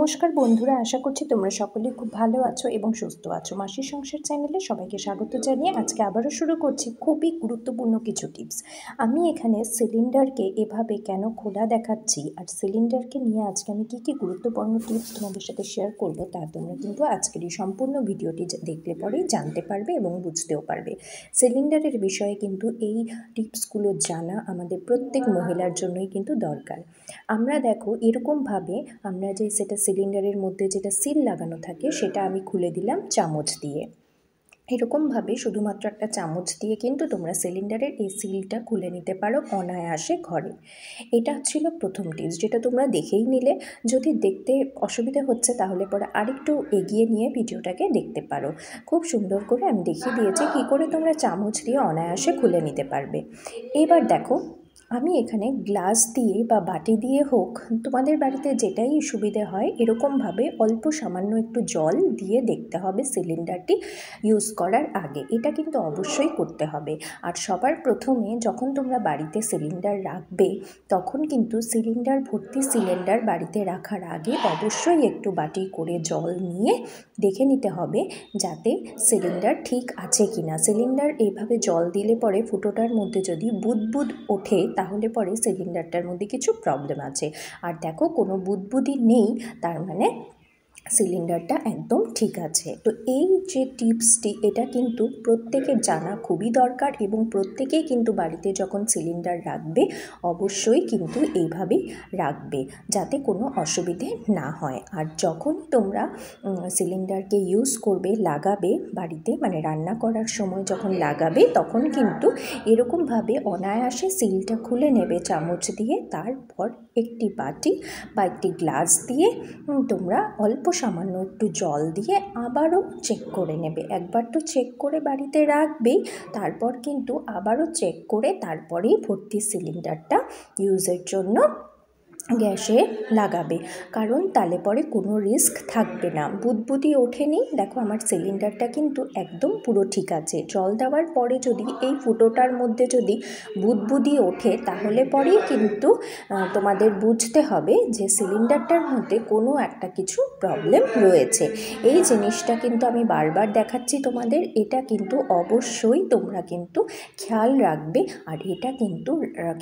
নমস্কার বন্ধুরা, আশা করছি তোমরা সকলেই খুব ভালো আছো এবং সুস্থ আছো। মাসির সংসার চ্যানেলে সবাইকে স্বাগত জানিয়ে আজকে আবারও শুরু করছি খুবই গুরুত্বপূর্ণ কিছু টিপস। আমি এখানে সিলিন্ডারকে এভাবে কেন খোলা দেখাচ্ছি আর সিলিন্ডারকে নিয়ে আজকে আমি কী গুরুত্বপূর্ণ টিপস তোমাদের সাথে শেয়ার করব, তা তোমরা কিন্তু আজকের এই সম্পূর্ণ ভিডিওটি দেখলে পরেই জানতে পারবে এবং বুঝতেও পারবে। সিলিন্ডারের বিষয়ে কিন্তু এই টিপসগুলো জানা আমাদের প্রত্যেক মহিলার জন্যই কিন্তু দরকার। আমরা দেখো এরকমভাবে আমরা যে সেটা সিলিন্ডারের মধ্যে যেটা সিল লাগানো থাকে সেটা আমি খুলে দিলাম চামচ দিয়ে। এরকমভাবে শুধুমাত্র একটা চামচ দিয়ে কিন্তু তোমরা সিলিন্ডারের এই সিলটা খুলে নিতে পারো অনায়াসে ঘরে। এটা ছিল প্রথম টিপস, যেটা তোমরা দেখেই নিলে। যদি দেখতে অসুবিধা হচ্ছে তাহলে পরে আরেকটু এগিয়ে নিয়ে ভিডিওটাকে দেখতে পারো। খুব সুন্দর করে আমি দেখিয়ে দিয়েছি কী করে তোমরা চামচ দিয়ে অনায়াসে খুলে নিতে পারবে। এবার দেখো, আমি এখানে গ্লাস দিয়ে বা বাটি দিয়ে হোক, তোমাদের বাড়িতে যেটাই সুবিধে হয়, এরকমভাবে অল্প সামান্য একটু জল দিয়ে দেখতে হবে সিলিন্ডারটি ইউজ করার আগে। এটা কিন্তু অবশ্যই করতে হবে। আর সবার প্রথমে যখন তোমরা বাড়িতে সিলিন্ডার রাখবে তখন কিন্তু সিলিন্ডার ভর্তি সিলিন্ডার বাড়িতে রাখার আগে অবশ্যই একটু বাটি করে জল নিয়ে দেখে নিতে হবে যাতে সিলিন্ডার ঠিক আছে কিনা। সিলিন্ডার এইভাবে জল দিলে পরে ফুটোটার মধ্যে যদি বুদবুদ ওঠে তাহলে পরে সিলিন্ডারটার মধ্যে কিছু প্রবলেম আছে। আর দেখো কোনো বুদবুদি নেই, তার মানে সিলিন্ডারটা একদম ঠিক আছে। তো এই যে টিপসটি, এটা কিন্তু প্রত্যেকের জানা খুবই দরকার এবং প্রত্যেকেই কিন্তু বাড়িতে যখন সিলিন্ডার রাখবে অবশ্যই কিন্তু এইভাবেই রাখবে যাতে কোনো অসুবিধে না হয়। আর যখন তোমরা সিলিন্ডারকে ইউজ করবে, লাগাবে বাড়িতে, মানে রান্না করার সময় যখন লাগাবে তখন কিন্তু এরকমভাবে অনায়াসে সিলটা খুলে নেবে চামচ দিয়ে। তারপর একটি বাটি বা একটি গ্লাস দিয়ে তোমরা অল্প সামান্য একটু জল দিয়ে আবারও চেক করে নেবে। একবার তো চেক করে বাড়িতে রাখবেই, তারপর কিন্তু আবারও চেক করে তারপরেই ভর্তি সিলিন্ডারটা ইউজের জন্য গ্যাসে লাগাবে, কারণ তাহলে পরে কোনো রিস্ক থাকবে না। বুদবুদি ওঠেনি, দেখো আমার সিলিন্ডারটা কিন্তু একদম পুরো ঠিক আছে। জল দেওয়ার পরে যদি এই ফুটোটার মধ্যে যদি বুদবুদি ওঠে তাহলে পরেই কিন্তু তোমাদের বুঝতে হবে যে সিলিন্ডারটার মধ্যে কোনো একটা কিছু প্রবলেম রয়েছে। এই জিনিসটা কিন্তু আমি বারবার দেখাচ্ছি তোমাদের, এটা কিন্তু অবশ্যই তোমরা কিন্তু খেয়াল রাখবে। আর এটা কিন্তু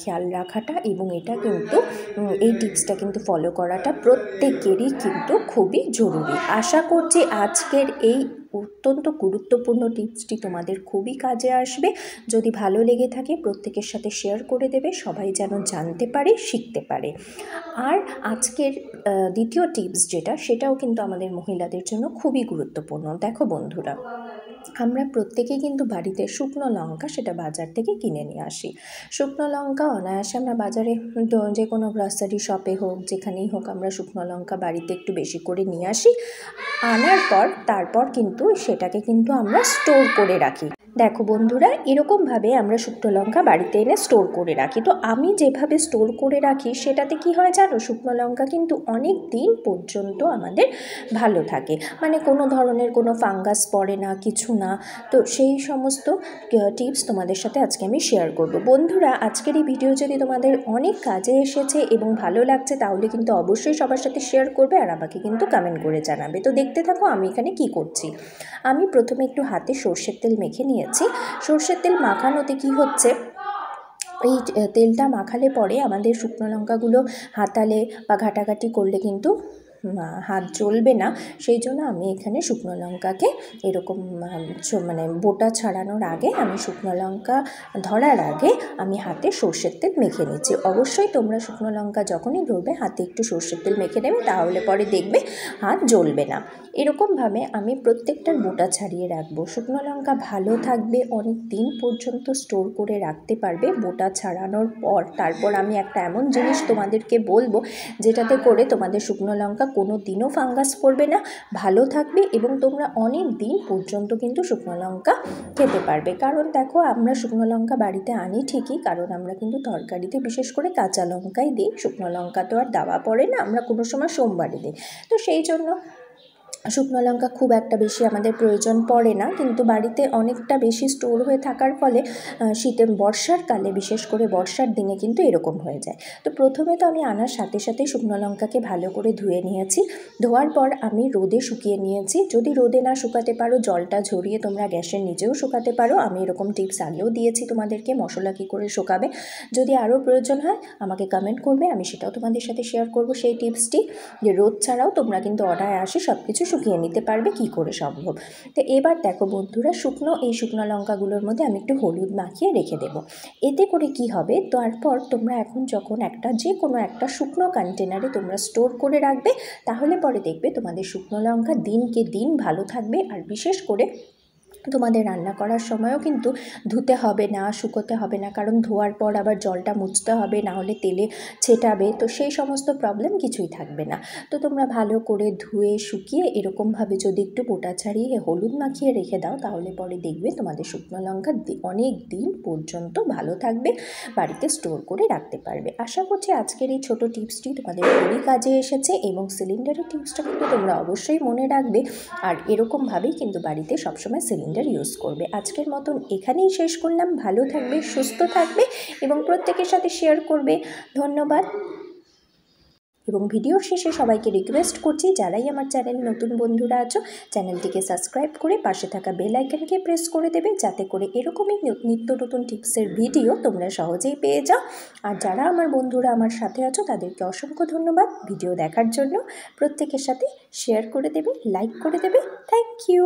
খেয়াল রাখাটা এবং এটা কিন্তু এই টিপসটা কিন্তু ফলো করাটা প্রত্যেকেরই কিন্তু খুবই জরুরি। আশা করছি আজকের এই অত্যন্ত গুরুত্বপূর্ণ টিপসটি তোমাদের খুবই কাজে আসবে। যদি ভালো লেগে থাকে প্রত্যেকের সাথে শেয়ার করে দেবে, সবাই যেন জানতে পারে, শিখতে পারে। আর আজকের দ্বিতীয় টিপস যেটা, সেটাও কিন্তু আমাদের মহিলাদের জন্য খুবই গুরুত্বপূর্ণ। দেখো বন্ধুরা, আমরা প্রত্যেকেই কিন্তু বাড়িতে শুকনো লঙ্কা সেটা বাজার থেকে কিনে নিয়ে আসি। শুকনো লঙ্কা অনায়াসে আমরা বাজারে যে কোনো গ্রসারি শপে হোক, যেখানেই হোক, আমরা শুকনো লঙ্কা বাড়িতে একটু বেশি করে নিয়ে আসি। আনার পর তারপর কিন্তু সেটাকে কিন্তু আমরা স্টোর করে রাখি। দেখো বন্ধুরা, এরকমভাবে আমরা শুকনো লঙ্কা বাড়িতে এনে স্টোর করে রাখি। তো আমি যেভাবে স্টোর করে রাখি সেটাতে কি হয় জানো, শুকনো লঙ্কা কিন্তু অনেক দিন পর্যন্ত আমাদের ভালো থাকে, মানে কোনো ধরনের কোনো ফাঙ্গাস পড়ে না, কিছু না। তো সেই সমস্ত টিপস তোমাদের সাথে আজকে আমি শেয়ার করব। বন্ধুরা, আজকের এই ভিডিও যদি তোমাদের অনেক কাজে এসেছে এবং ভালো লাগছে তাহলে কিন্তু অবশ্যই সবার সাথে শেয়ার করবে আর আমাকে কিন্তু কমেন্ট করে জানাবে। তো দেখতে থাকো আমি এখানে কি করছি। আমি প্রথমে একটু হাতে সর্ষের তেল মেখে নিয়েছি। সর্ষের তেল মাখানোতে কি হচ্ছে, এই তেলটা মাখালে পরে আমাদের শুকনো লঙ্কাগুলো হাতালে বা ঘাটাঘাটি করলে কিন্তু হাত জ্বলবে না। সেই জন্য আমি এখানে শুকনো লঙ্কাকে এরকম মানে বোটা ছাড়ানোর আগে, আমি শুকনো লঙ্কা ধরার আগে আমি হাতে সর্ষের তেল মেখে নিচ্ছি। অবশ্যই তোমরা শুকনো লঙ্কা যখনই ধরবে হাতে একটু সর্ষের তেল মেখে নেবে, তাহলে পরে দেখবে হাত জ্বলবে না। এরকমভাবে আমি প্রত্যেকটার বোটা ছাড়িয়ে রাখবো। শুকনো লঙ্কা ভালো থাকবে, অনেক দিন পর্যন্ত স্টোর করে রাখতে পারবে বোটা ছাড়ানোর পর। তারপর আমি একটা এমন জিনিস তোমাদেরকে বলবো যেটাতে করে তোমাদের শুকনো লঙ্কা কোনো দিনও ফাঙ্গাস পড়বে না, ভালো থাকবে এবং তোমরা অনেক দিন পর্যন্ত কিন্তু শুকনো লঙ্কা খেতে পারবে। কারণ দেখো, আমরা শুকনো লঙ্কা বাড়িতে আনি ঠিকই, কারণ আমরা কিন্তু তরকারিতে বিশেষ করে কাঁচা লঙ্কাই দিই, শুকনো লঙ্কা তো আর দেওয়া পড়ে না, আমরা কোনো সময় সোমবারে দিই। তো সেই জন্য শুকনো লঙ্কা খুব একটা বেশি আমাদের প্রয়োজন পড়ে না, কিন্তু বাড়িতে অনেকটা বেশি স্টোর হয়ে থাকার ফলে শীতে বর্ষার কালে, বিশেষ করে বর্ষার দিনে কিন্তু এরকম হয়ে যায়। তো প্রথমে তো আমি আনার সাথে সাথেই শুকনো লঙ্কাকে ভালো করে ধুয়ে নিয়েছি। ধোয়ার পর আমি রোদে শুকিয়ে নিয়েছি। যদি রোদে না শুকাতে পারো, জলটা ঝরিয়ে তোমরা গ্যাসের নিচেও শুকাতে পারো। আমি এরকম টিপস আগেও দিয়েছি তোমাদেরকে, মশলা কী করে শুকাবে। যদি আরও প্রয়োজন হয় আমাকে কমেন্ট করবে, আমি সেটাও তোমাদের সাথে শেয়ার করব সেই টিপসটি, যে রোদ ছাড়াও তোমরা কিন্তু অনায়াসে সব কিছু শুকিয়ে নিতে পারবে কী করে সম্ভব। তো এবার দেখো বন্ধুরা, এই শুকনো লঙ্কাগুলোর মধ্যে আমি একটু হলুদ মাখিয়ে রেখে দেবো। এতে করে কি হবে, তারপর তোমরা এখন যখন যে কোনো একটা শুকনো কন্টেনারে তোমরা স্টোর করে রাখবে, তাহলে পরে দেখবে তোমাদের শুকনো লঙ্কা দিনকে দিন ভালো থাকবে। আর বিশেষ করে তোমাদের রান্না করার সময়ও কিন্তু ধুতে হবে না, শুকোতে হবে না, কারণ ধোয়ার পর আবার জলটা মুছতে হবে, না হলে তেলে ছেটাবে, তো সেই সমস্ত প্রবলেম কিছুই থাকবে না। তো তোমরা ভালো করে ধুয়ে শুকিয়ে এরকমভাবে যদি একটু বোটা ছাড়িয়ে হলুদ মাখিয়ে রেখে দাও, তাহলে পরে দেখবে তোমাদের শুকনো লঙ্কা অনেক দিন পর্যন্ত ভালো থাকবে, বাড়িতে স্টোর করে রাখতে পারবে। আশা করছি আজকের এই ছোটো টিপসটি তোমাদের খুবই কাজে এসেছে, এবং সিলিন্ডারের টিপসটা কিন্তু তোমরা অবশ্যই মনে রাখবে, আর এরকমভাবেই কিন্তু বাড়িতে সবসময় সিলিন্ডার ইউজ করবে। আজকের মতন এখানেই শেষ করলাম। ভালো থাকবে, সুস্থ থাকবে এবং প্রত্যেকের সাথে শেয়ার করবে। ধন্যবাদ। এবং ভিডিওর শেষে সবাইকে রিকোয়েস্ট করছি, যারাই আমার চ্যানেল নতুন বন্ধুরা আছো, চ্যানেলটিকে সাবস্ক্রাইব করে পাশে থাকা বেল আইকনকে প্রেস করে দেবে, যাতে করে এরকমই নিত্য নতুন টিপসের ভিডিও তোমরা সহজেই পেয়ে যাও। আর যারা আমার বন্ধুরা আমার সাথে আছো, তাদেরকে অসংখ্য ধন্যবাদ ভিডিও দেখার জন্য। প্রত্যেকের সাথে শেয়ার করে দেবে, লাইক করে দেবে। Thank you.